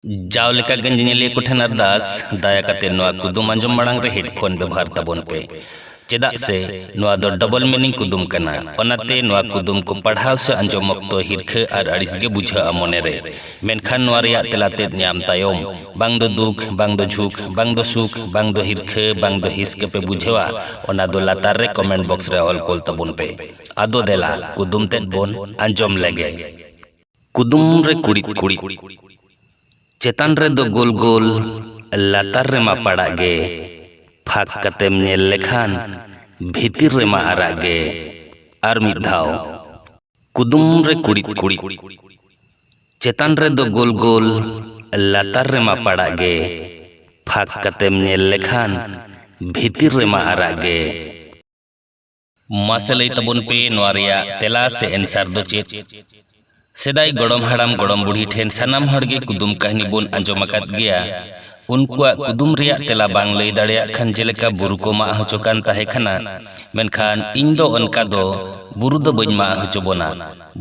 जाव लेका गंजनेलिया कोठेन अरदास दाया काते नोआ कुदुम आंजम मांग रे हेडफोन व्यवहार तबन पे चेदा से नोआ दो डबल मीनिंग कुदुम कना ओनाते नोआ कुदुम को पढ़ाव से आंजम अक्तो हिरखे आर अड़िस गे बुझा मने रे मेनखान नोआ रेया तेलाते न्याम तायम बांग दो दुख बांग दो झुक बांग दो सुख बांग दो हिरखे बांग दो हिसके पे बुझेवा ओना दो लातार रे कमेंट बॉक्स रे ऑल कोल तबन पे आदो देला कुदुम तेद बोन आंजम लेगे कुदुम रे कुड़ी कुड़ी चेतान रे दो गोल गोल लातार रे मा पड़ागे फाक कतेम नेल लेखान भीतिर रे मा आरागे आर मिद धाव कुदुम रे कुड़ी कुड़ी चेतान रे दो गोल गोल लातार रे मा पड़ागे फाक कतेम नेल लेखान भीतिर रे मा आरागे मासे तबन पे नोआ रेया तेला से एंसार दो चेत सेदाई गड़म हाड़ाम गड़म बुढ़ी ठेन सानाम हड़गे कुदुम कहानी बोन आंजम आकाद गया उनकुआ कुदुम रिया तेला बांग लई दाड़ेया खान जेलेका बुरु को मा हचोकान ताहे खाना मेनखान इन दो अनका दो बुरु दो बइन मा हचोबोना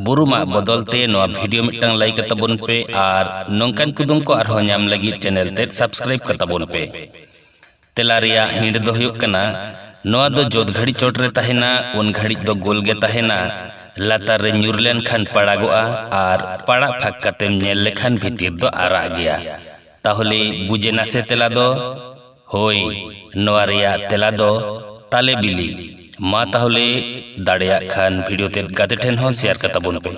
बुरु मा बदलते नोआ वीडियो मिटटांग लाइक तबन पे आर नोंकान कुदुम को आरहो ᱧᱟᱢ लगी चैनल ते सब्सक्राइब कर तबन पे तेला रिया हिंड दो हुयुग कना नोआ दो जोत घड़ी चोट रे ताहेना उन घड़ी दो गोल गे ताहेना लातार रे ᱧᱩᱨ लेन खान पड़ागोआ आर पड़ा फाक कतेम नेल लेखान भीतिर दो आरा गया ताहले बुझे ना से तेला दो होय नोआ रेया तेला दो ताले बिली मा ताहले दाड़ेया खान वीडियो ते गाते ठेन हो शेयर करता बोन पे।